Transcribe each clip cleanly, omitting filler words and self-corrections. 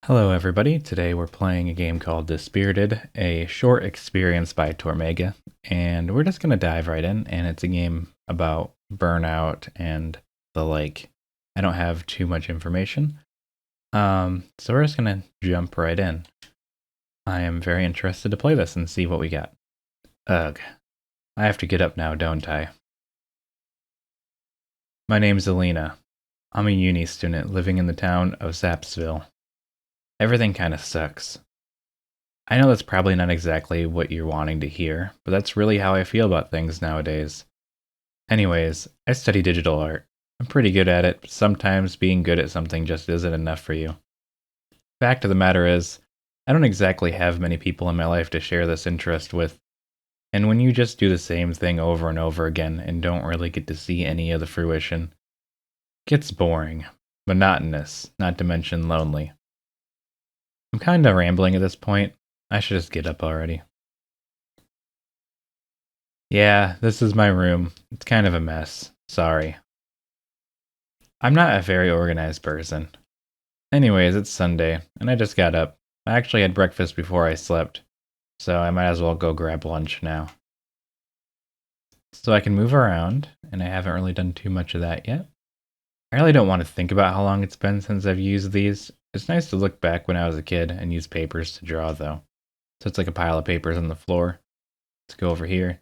Hello everybody, today we're playing a game called Dispirited, a short experience by Taurmega, and we're just going to dive right in, and it's a game about burnout and the like. I don't have too much information, so we're just going to jump right in. I am very interested to play this and see what we got. Ugh, I have to get up now, don't I? My name's Alina. I'm a uni student living in the town of Sapsville. Everything kind of sucks. I know that's probably not exactly what you're wanting to hear, but that's really how I feel about things nowadays. Anyways, I study digital art. I'm pretty good at it, but sometimes being good at something just isn't enough for you. Fact of the matter is, I don't exactly have many people in my life to share this interest with, and when you just do the same thing over and over again and don't really get to see any of the fruition, it gets boring, monotonous, not to mention lonely. I'm kinda rambling at this point. I should just get up already. Yeah, this is my room. It's kind of a mess. Sorry. I'm not a very organized person. Anyways, it's Sunday, and I just got up. I actually had breakfast before I slept, so I might as well go grab lunch now. So I can move around, and I haven't really done too much of that yet. I really don't want to think about how long it's been since I've used these. It's nice to look back when I was a kid and use papers to draw, though. So it's like a pile of papers on the floor. Let's go over here.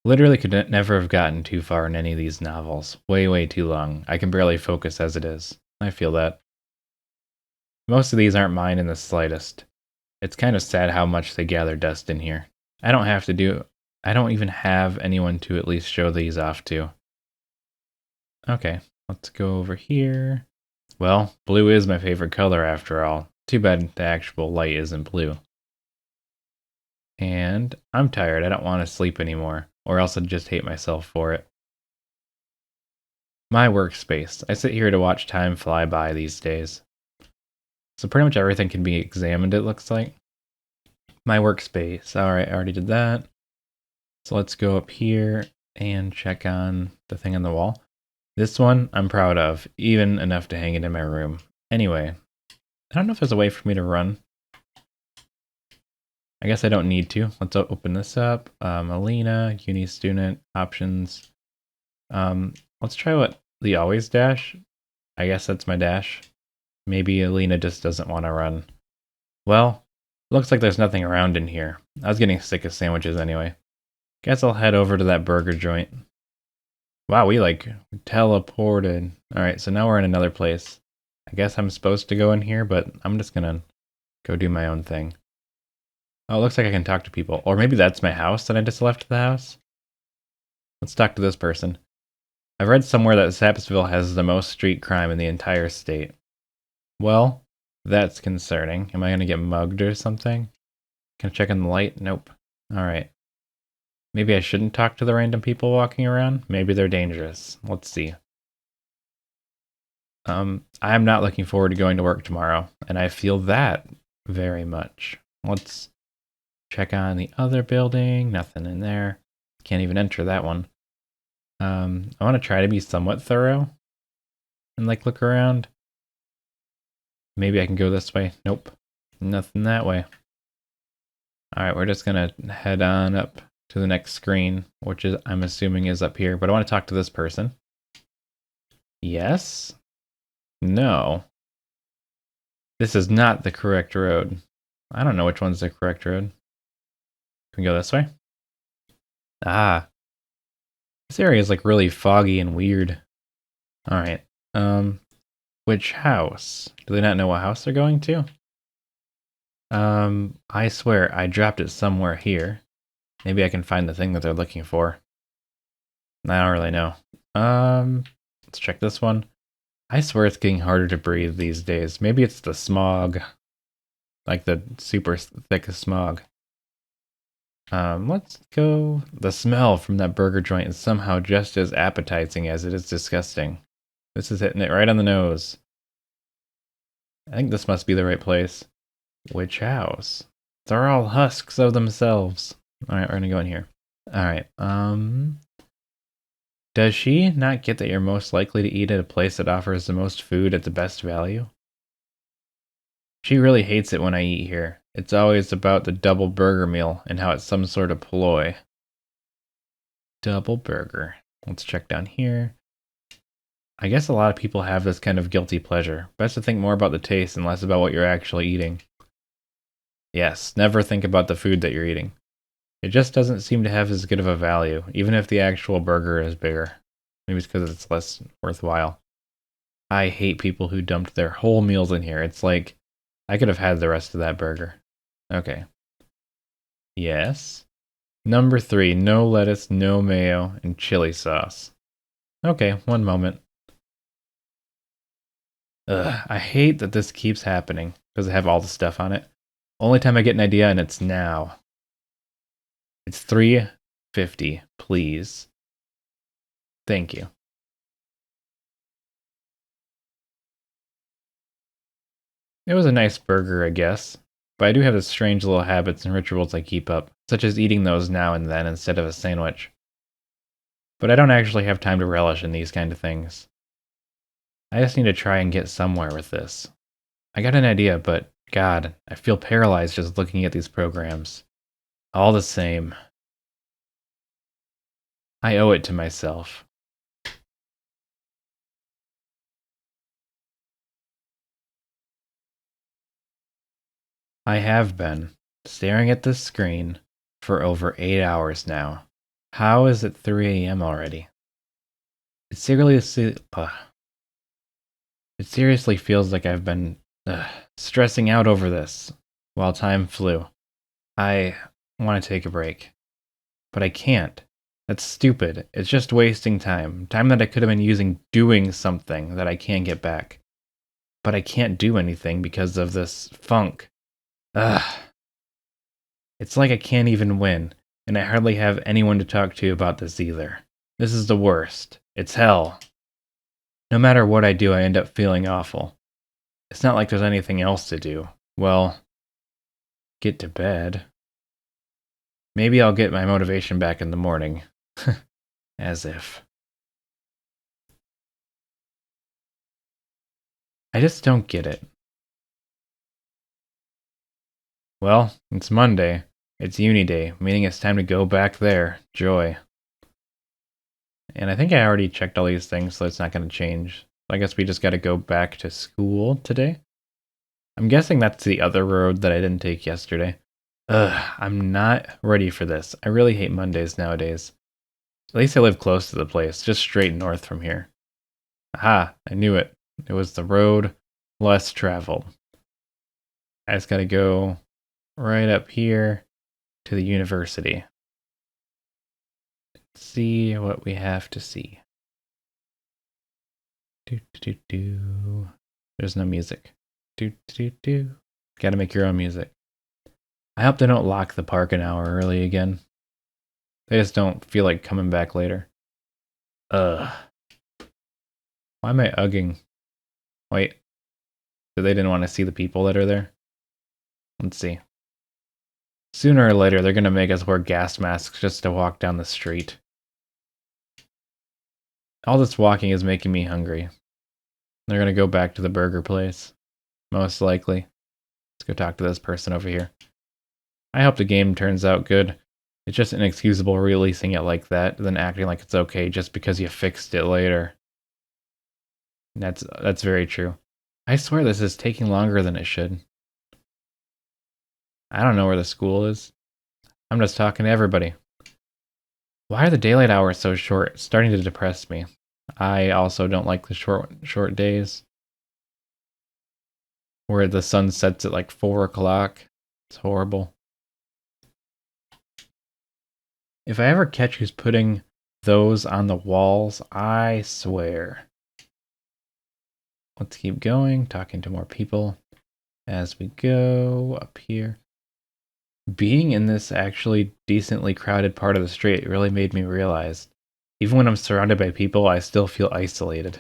Literally could never have gotten too far in any of these novels. Way, way too long. I can barely focus as it is. I feel that. Most of these aren't mine in the slightest. It's kind of sad how much they gather dust in here. I don't even have anyone to at least show these off to. Okay, let's go over here. Well, blue is my favorite color after all. Too bad the actual light isn't blue. And I'm tired. I don't want to sleep anymore, or else I'd just hate myself for it. My workspace. I sit here to watch time fly by these days. So pretty much everything can be examined, it looks like. My workspace. Alright, I already did that. So let's go up here and check on the thing on the wall. This one I'm proud of, even enough to hang it in my room. Anyway, I don't know if there's a way for me to run. I guess I don't need to. Let's open this up. Alina, uni student, options. Let's try what the always dash. I guess that's my dash. Maybe Alina just doesn't want to run. Well, looks like there's nothing around in here. I was getting sick of sandwiches anyway. Guess I'll head over to that burger joint. Wow, we teleported. Alright, so now we're in another place. I guess I'm supposed to go in here, but I'm just gonna go do my own thing. Oh, it looks like I can talk to people. Or maybe that's my house that I just left the house? Let's talk to this person. I've read somewhere that Sapsville has the most street crime in the entire state. Well, that's concerning. Am I gonna get mugged or something? Can I check on the light? Nope. Alright. Maybe I shouldn't talk to the random people walking around? Maybe they're dangerous. Let's see. I'm not looking forward to going to work tomorrow, and I feel that very much. Let's check on the other building. Nothing in there. Can't even enter that one. I want to try to be somewhat thorough and look around. Maybe I can go this way. Nope. Nothing that way. Alright, we're just gonna head on up to the next screen, which is I'm assuming is up here, but I want to talk to this person. Yes? No. This is not the correct road. I don't know which one's the correct road. Can we go this way? Ah. This area is really foggy and weird. Alright. Which house? Do they not know what house they're going to? I swear I dropped it somewhere here. Maybe I can find the thing that they're looking for. I don't really know. Let's check this one. I swear it's getting harder to breathe these days. Maybe it's the smog. Like the super thick smog. Let's go. The smell from that burger joint is somehow just as appetizing as it is disgusting. This is hitting it right on the nose. I think this must be the right place. Which house? They're all husks of themselves. Alright, we're gonna go in here. Alright, does she not get that you're most likely to eat at a place that offers the most food at the best value? She really hates it when I eat here. It's always about the double burger meal and how it's some sort of ploy. Double burger. Let's check down here. I guess a lot of people have this kind of guilty pleasure. Best to think more about the taste and less about what you're actually eating. Yes, never think about the food that you're eating. It just doesn't seem to have as good of a value, even if the actual burger is bigger. Maybe it's because it's less worthwhile. I hate people who dumped their whole meals in here. It's like, I could have had the rest of that burger. Okay. Yes. Number 3, no lettuce, no mayo, and chili sauce. Okay, one moment. Ugh, I hate that this keeps happening because I have all the stuff on it. Only time I get an idea, and it's now. It's $3.50, please. Thank you. It was a nice burger, I guess, but I do have the strange little habits and rituals I keep up, such as eating those now and then instead of a sandwich. But I don't actually have time to relish in these kind of things. I just need to try and get somewhere with this. I got an idea, but God, I feel paralyzed just looking at these programs. All the same. I owe it to myself. I have been staring at this screen for over 8 hours now. How is it 3 a.m. already? It seriously feels like I've been stressing out over this while time flew. I want to take a break, but I can't. That's stupid. It's just wasting time. Time that I could have been using doing something that I can't get back. But I can't do anything because of this funk. Ugh. It's like I can't even win, and I hardly have anyone to talk to about this either. This is the worst. It's hell. No matter what I do, I end up feeling awful. It's not like there's anything else to do. Well, get to bed. Maybe I'll get my motivation back in the morning. As if. I just don't get it. Well, it's Monday. It's uni day, meaning it's time to go back there. Joy. And I think I already checked all these things, so it's not going to change. I guess we just got to go back to school today. I'm guessing that's the other road that I didn't take yesterday. Ugh, I'm not ready for this. I really hate Mondays nowadays. At least I live close to the place, just straight north from here. Aha, I knew it. It was the road less traveled. I just gotta go right up here to the university. See what we have to see. There's no music. Gotta make your own music. I hope they don't lock the park an hour early again. They just don't feel like coming back later. Ugh. Why am I ugging? Wait. So they didn't want to see the people that are there? Let's see. Sooner or later, they're gonna make us wear gas masks just to walk down the street. All this walking is making me hungry. They're gonna go back to the burger place. Most likely. Let's go talk to this person over here. I hope the game turns out good. It's just inexcusable releasing it like that, then acting like it's okay just because you fixed it later. That's very true. I swear this is taking longer than it should. I don't know where the school is. I'm just talking to everybody. Why are the daylight hours so short? It's starting to depress me. I also don't like the short days where the sun sets at like 4 o'clock. It's horrible. If I ever catch who's putting those on the walls, I swear. Let's keep going, talking to more people as we go up here. Being in this actually decently crowded part of the street really made me realize, even when I'm surrounded by people, I still feel isolated.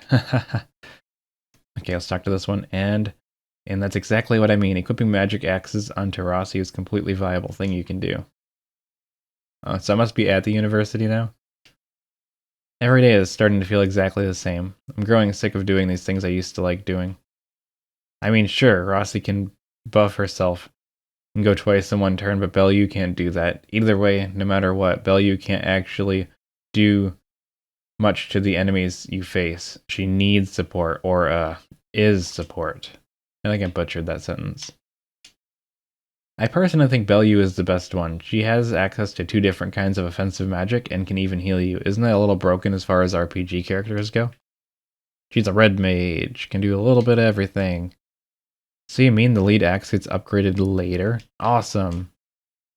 Okay, let's talk to this one. And that's exactly what I mean. Equipping magic axes onto Rossi is a completely viable thing you can do. So I must be at the university now? Every day is starting to feel exactly the same. I'm growing sick of doing these things I used to like doing. I mean, sure, Rossi can buff herself and go twice in one turn, but Bellew can't do that. Either way, no matter what, Bellew can't actually do much to the enemies you face. She needs support, or is support. I think I butchered that sentence. I personally think Bellew is the best one. She has access to 2 different kinds of offensive magic and can even heal you. Isn't that a little broken as far as RPG characters go? She's a red mage, can do a little bit of everything. So you mean the lead axe gets upgraded later? Awesome.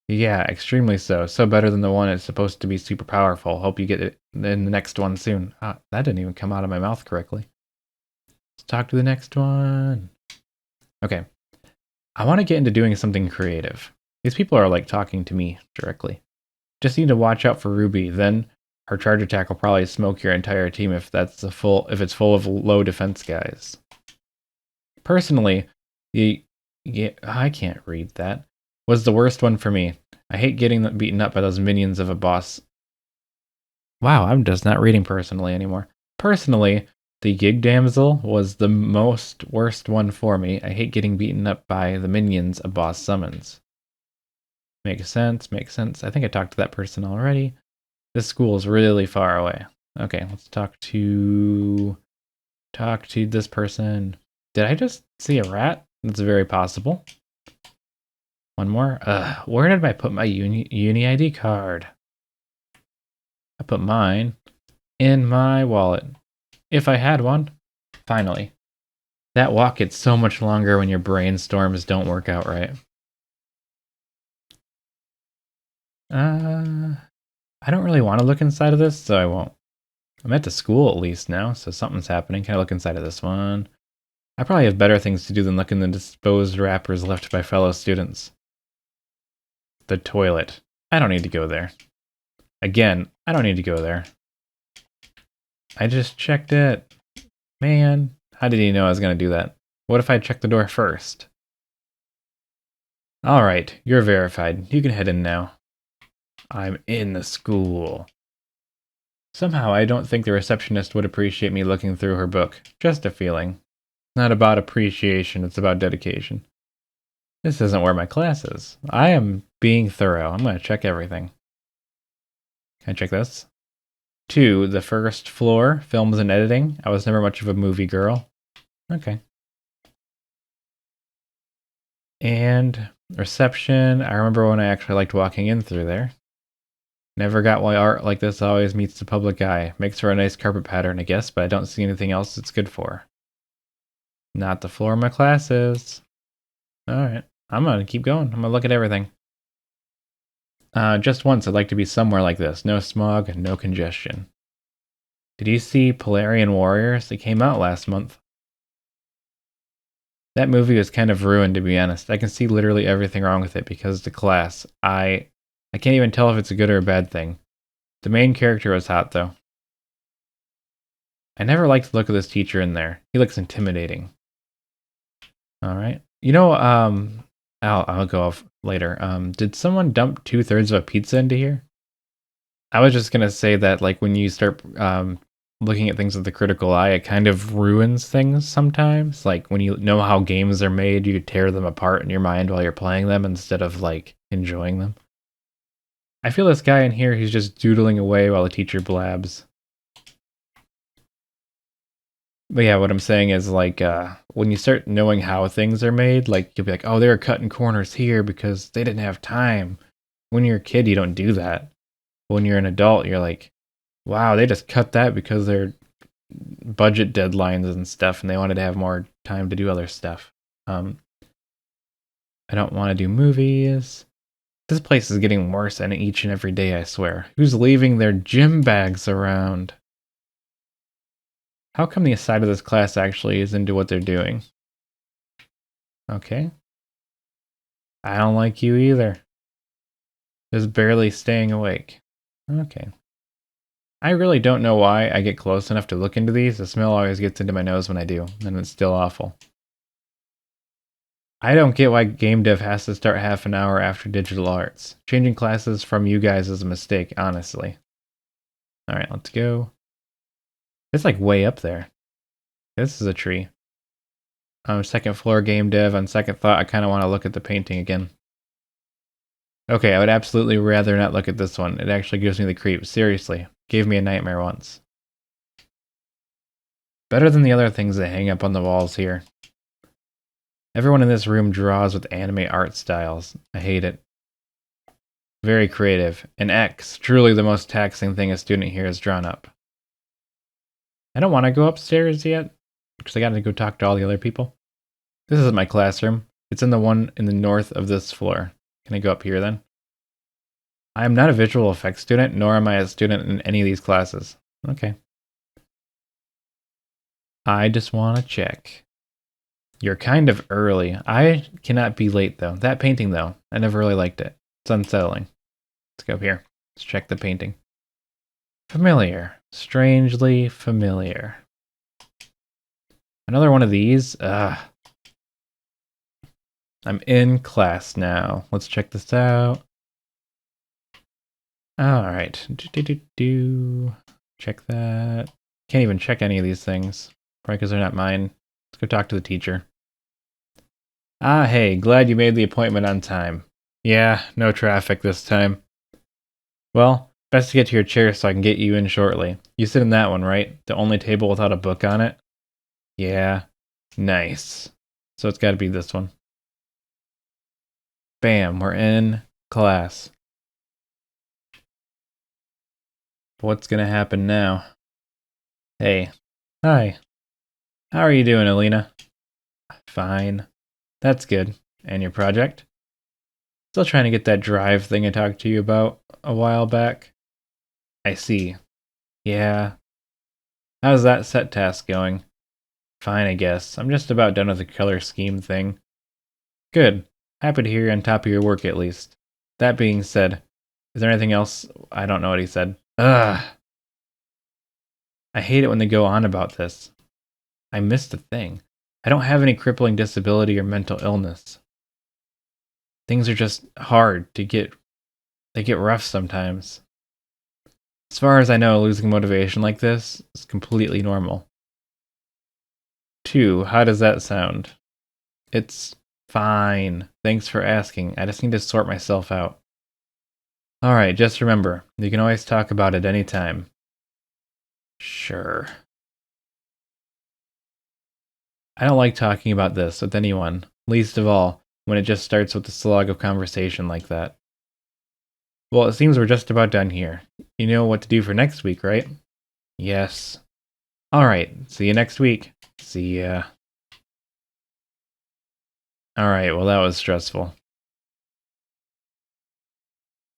Yeah, extremely so. So better than the one it's supposed to be super powerful. Hope you get it in the next one soon. That didn't even come out of my mouth correctly. Let's talk to the next one. Okay. I want to get into doing something creative. These people are like talking to me directly. Just need to watch out for Ruby, then her charge attack will probably smoke your entire team if it's full of low defense guys. Personally, I can't read that. Was the worst one for me. I hate getting beaten up by those minions of a boss. Wow, I'm just not reading personally anymore. Personally, the Gig Damsel was the worst one for me. I hate getting beaten up by the minions a boss summons. Makes sense, makes sense. I think I talked to that person already. This school is really far away. Okay, let's talk to this person. Did I just see a rat? That's very possible. One more. Where did I put my uni ID card? I put mine in my wallet. If I had one. Finally. That walk gets so much longer when your brainstorms don't work out right. I don't really want to look inside of this, so I won't. I'm at the school at least now, so something's happening. Can I look inside of this one? I probably have better things to do than look in the disposed wrappers left by fellow students. The toilet. I don't need to go there. Again, I don't need to go there. I just checked it. Man, how did he know I was going to do that? What if I checked the door first? Alright, you're verified. You can head in now. I'm in the school. Somehow I don't think the receptionist would appreciate me looking through her book. Just a feeling. It's not about appreciation, it's about dedication. This isn't where my class is. I am being thorough. I'm going to check everything. Can I check this? 2, the first floor, films and editing. I was never much of a movie girl. Okay. And reception. I remember when I actually liked walking in through there. Never got why art like this always meets the public eye. Makes for a nice carpet pattern, I guess, but I don't see anything else it's good for. Not the floor my class is. Alright, I'm gonna keep going. I'm gonna look at everything. Just once I'd like to be somewhere like this. No smog, no congestion. Did you see Polarian Warriors? It came out last month. That movie was kind of ruined, to be honest. I can see literally everything wrong with it because the class. I can't even tell if it's a good or a bad thing. The main character was hot, though. I never liked the look of this teacher in there. He looks intimidating. Alright. You know, I'll go off later. Did someone dump 2/3 of a pizza into here? I was just gonna say that, like, when you start looking at things with the critical eye, it kind of ruins things sometimes. Like, when you know how games are made, you tear them apart in your mind while you're playing them instead of, like, enjoying them. I feel this guy in here, he's just doodling away while the teacher blabs. But yeah, what I'm saying is, like, when you start knowing how things are made, like, you'll be like, oh, they were cutting corners here because they didn't have time. When you're a kid, you don't do that. When you're an adult, you're like, wow, they just cut that because they're budget deadlines and stuff, and they wanted to have more time to do other stuff. I don't want to do movies. This place is getting worse and each and every day, I swear. Who's leaving their gym bags around? How come the side of this class actually is into what they're doing? Okay. I don't like you either. Just barely staying awake. Okay. I really don't know why I get close enough to look into these. The smell always gets into my nose when I do, and it's still awful. I don't get why game dev has to start half an hour after digital arts. Changing classes from you guys is a mistake, honestly. Alright, let's go. It's like way up there. This is a tree. Second floor game dev. On second thought, I kind of want to look at the painting again. Okay, I would absolutely rather not look at this one. It actually gives me the creeps. Seriously. Gave me a nightmare once. Better than the other things that hang up on the walls here. Everyone in this room draws with anime art styles. I hate it. Very creative. An X, truly the most taxing thing a student here has drawn up. I don't want to go upstairs yet, because I gotta go talk to all the other people. This is my classroom. It's in the one in the north of this floor. Can I go up here then? I am not a visual effects student, nor am I a student in any of these classes. Okay. I just want to check. You're kind of early. I cannot be late, though. That painting, though, I never really liked it. It's unsettling. Let's go up here. Let's check the painting. Familiar. Strangely familiar. Another one of these? Ugh. I'm in class now. Let's check this out. Alright. Check that. Can't even check any of these things. Probably because they're not mine. Let's go talk to the teacher. Ah, hey, glad you made the appointment on time. Yeah, no traffic this time. Well, best to get to your chair so I can get you in shortly. You sit in that one, right? The only table without a book on it? Yeah. Nice. So it's gotta be this one. Bam, we're in class. What's gonna happen now? Hey. Hi. How are you doing, Alina? Fine. That's good. And your project? Still trying to get that drive thing I talked to you about a while back. I see. Yeah. How's that set task going? Fine, I guess. I'm just about done with the color scheme thing. Good. Happy to hear you're on top of your work at least. That being said, is there anything else? I don't know what he said. Ugh. I hate it when they go on about this. I missed a thing. I don't have any crippling disability or mental illness. Things are just hard to get. They get rough sometimes. As far as I know, losing motivation like this is completely normal. 2, how does that sound? It's fine. Thanks for asking. I just need to sort myself out. Alright, just remember, you can always talk about it anytime. Sure. I don't like talking about this with anyone, least of all when it just starts with a slog of conversation like that. Well, it seems we're just about done here. You know what to do for next week, right? Yes. Alright, see you next week. See ya. Alright, well that was stressful.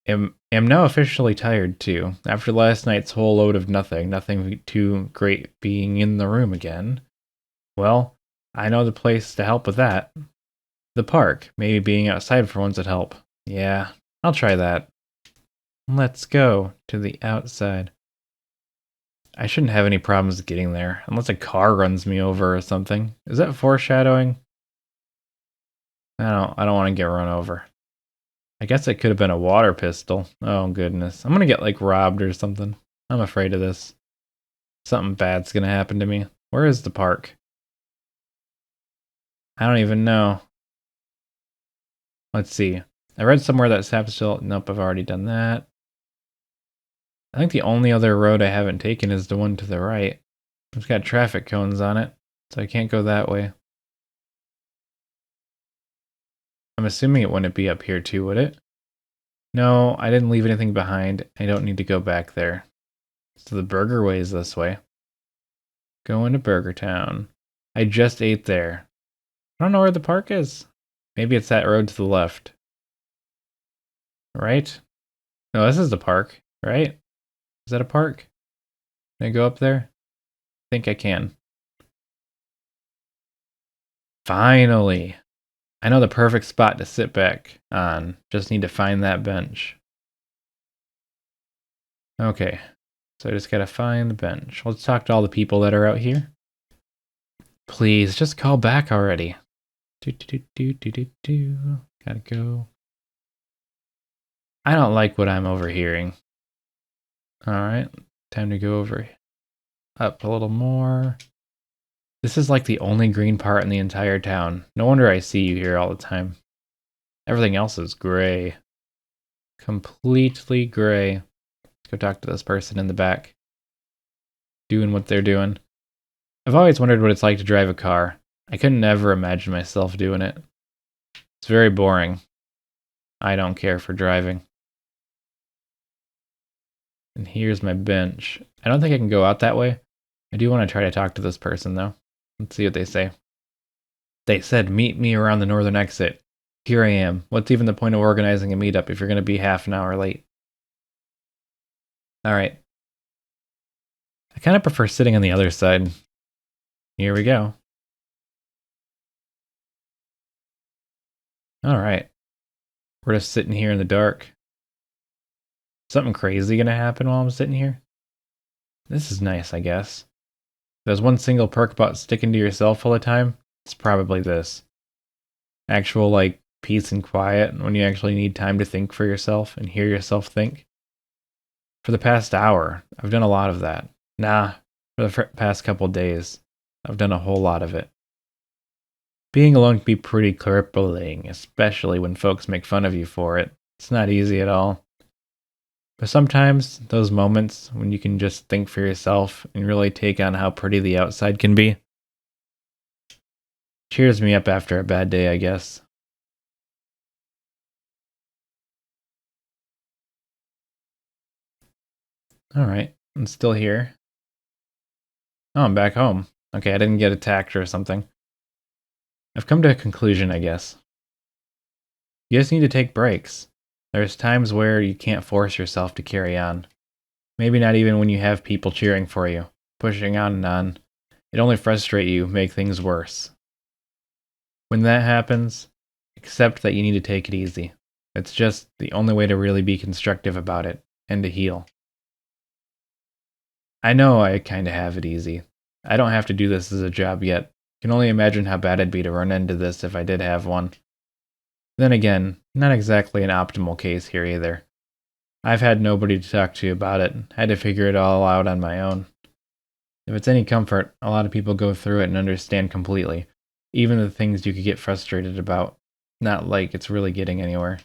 Am now officially tired too. After last night's whole load of nothing too great being in the room again. Well, I know the place to help with that. The park. Maybe being outside for once would help. Yeah, I'll try that. Let's go to the outside. I shouldn't have any problems getting there, unless a car runs me over or something. Is that foreshadowing? I don't want to get run over. I guess it could have been a water pistol. Oh goodness. I'm gonna get like robbed or something. I'm afraid of this. Something bad's gonna happen to me. Where is the park? I don't even know. Let's see. I read somewhere that Sapstill. Nope, I've already done that. I think the only other road I haven't taken is the one to the right. It's got traffic cones on it, so I can't go that way. I'm assuming it wouldn't be up here too, would it? No, I didn't leave anything behind. I don't need to go back there. So the burger way is this way. Going to Burger Town. I just ate there. I don't know where the park is. Maybe it's that road to the left. Right? No, this is the park, right? Is that a park? Can I go up there? I think I can. Finally! I know the perfect spot to sit back on. Just need to find that bench. Okay, so I just gotta find the bench. Let's talk to all the people that are out here. Please, just call back already. Gotta go. I don't like what I'm overhearing. Alright, time to go over up a little more. This is like the only green part in the entire town. No wonder I see you here all the time. Everything else is gray. Completely gray. Let's go talk to this person in the back, doing what they're doing. I've always wondered what it's like to drive a car. I could never imagine myself doing it. It's very boring. I don't care for driving. And here's my bench. I don't think I can go out that way. I do want to try to talk to this person, though. Let's see what they say. They said, meet me around the northern exit. Here I am. What's even the point of organizing a meetup if you're going to be half an hour late? All right. I kind of prefer sitting on the other side. Here we go. All right. We're just sitting here in the dark. Something crazy going to happen while I'm sitting here? This is nice, I guess. If there's one single perk about sticking to yourself all the time, it's probably this. Actual, like, peace and quiet when you actually need time to think for yourself and hear yourself think. For the past hour, I've done a lot of that. Nah, for the past couple days, I've done a whole lot of it. Being alone can be pretty crippling, especially when folks make fun of you for it. It's not easy at all. But sometimes, those moments when you can just think for yourself and really take on how pretty the outside can be, cheers me up after a bad day, I guess. Alright, I'm still here. Oh, I'm back home. Okay, I didn't get attacked or something. I've come to a conclusion, I guess. You just need to take breaks. There's times where you can't force yourself to carry on. Maybe not even when you have people cheering for you, pushing on and on. It only frustrates you, make things worse. When that happens, accept that you need to take it easy. It's just the only way to really be constructive about it and to heal. I know I kind of have it easy. I don't have to do this as a job yet. I can only imagine how bad it'd be to run into this if I did have one. Then again, not exactly an optimal case here either. I've had nobody to talk to about it, had to figure it all out on my own. If it's any comfort, a lot of people go through it and understand completely, even the things you could get frustrated about. Not like it's really getting anywhere.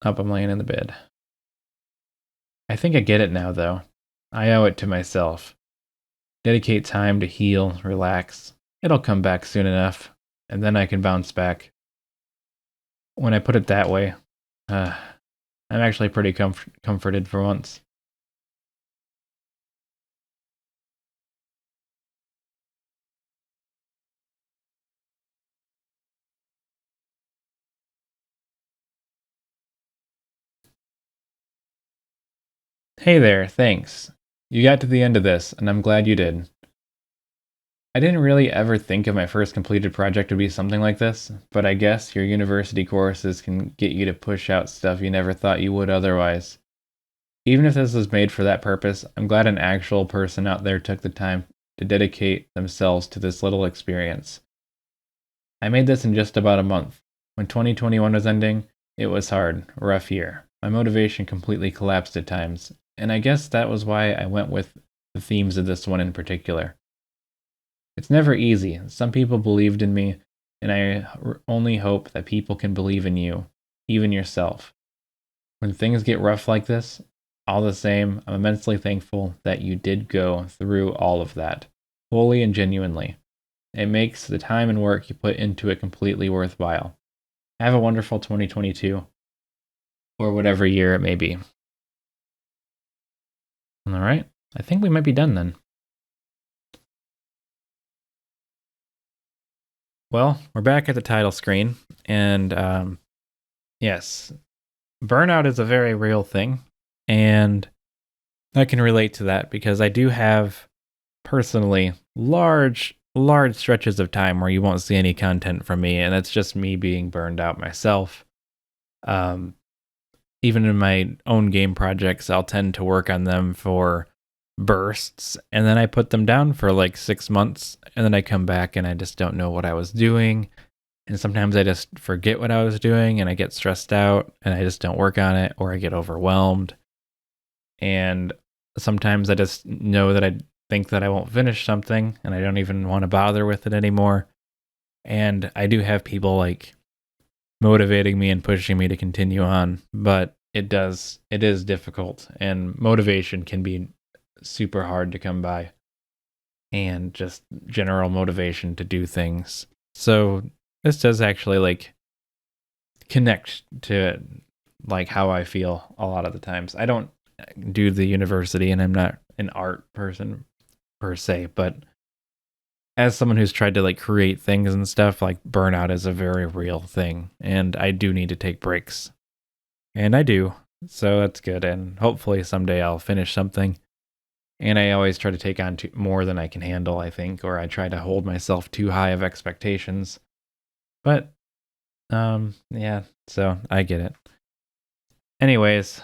Up, I'm laying in the bed. I think I get it now, though. I owe it to myself. Dedicate time to heal, relax. It'll come back soon enough, and then I can bounce back. When I put it that way, I'm actually pretty comforted for once. Hey there, thanks. You got to the end of this, and I'm glad you did. I didn't really ever think of my first completed project to be something like this, but I guess your university courses can get you to push out stuff you never thought you would otherwise. Even if this was made for that purpose, I'm glad an actual person out there took the time to dedicate themselves to this little experience. I made this in just about a month. When 2021 was ending, it was hard, rough year. My motivation completely collapsed at times, and I guess that was why I went with the themes of this one in particular. It's never easy. Some people believed in me, and I only hope that people can believe in you, even yourself. When things get rough like this, all the same, I'm immensely thankful that you did go through all of that, fully and genuinely. It makes the time and work you put into it completely worthwhile. Have a wonderful 2022, or whatever year it may be. All right, I think we might be done then. Well, we're back at the title screen, and yes, burnout is a very real thing, and I can relate to that because I do have personally large stretches of time where you won't see any content from me, and that's just me being burned out myself. Um, Even in my own game projects, I'll tend to work on them for bursts, and then I put them down for like 6 months, and then I come back and I just don't know what I was doing. And sometimes I just forget what I was doing and I get stressed out and I just don't work on it, or I get overwhelmed. And Sometimes I just know that I think that I won't finish something and I don't even want to bother with it anymore. And I do have people like motivating me and pushing me to continue on, but it is difficult, and motivation can be super hard to come by, and just general motivation to do things. So this does actually like connect to like how I feel a lot of the times. I don't do the university and I'm not an art person per se, but as someone who's tried to like create things and stuff, like burnout is a very real thing, and I do need to take breaks. And I do. So that's good, and hopefully someday I'll finish something. And I always try to take on more than I can handle, I think, or I try to hold myself too high of expectations. But yeah, so I get it. Anyways,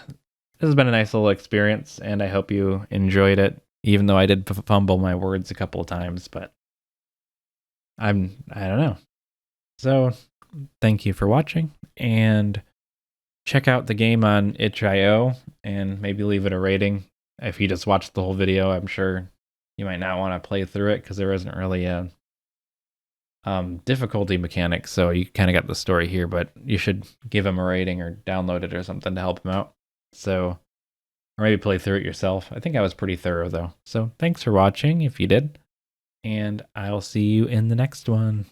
this has been a nice little experience, and I hope you enjoyed it, even though I did fumble my words a couple of times, but I don't know. So, thank you for watching, and check out the game on itch.io and maybe leave it a rating. If you just watched the whole video, I'm sure you might not want to play through it because there isn't really a difficulty mechanic, so you kind of got the story here, but you should give him a rating or download it or something to help him out. So, or maybe play through it yourself. I think I was pretty thorough though. So, thanks for watching if you did, and I'll see you in the next one.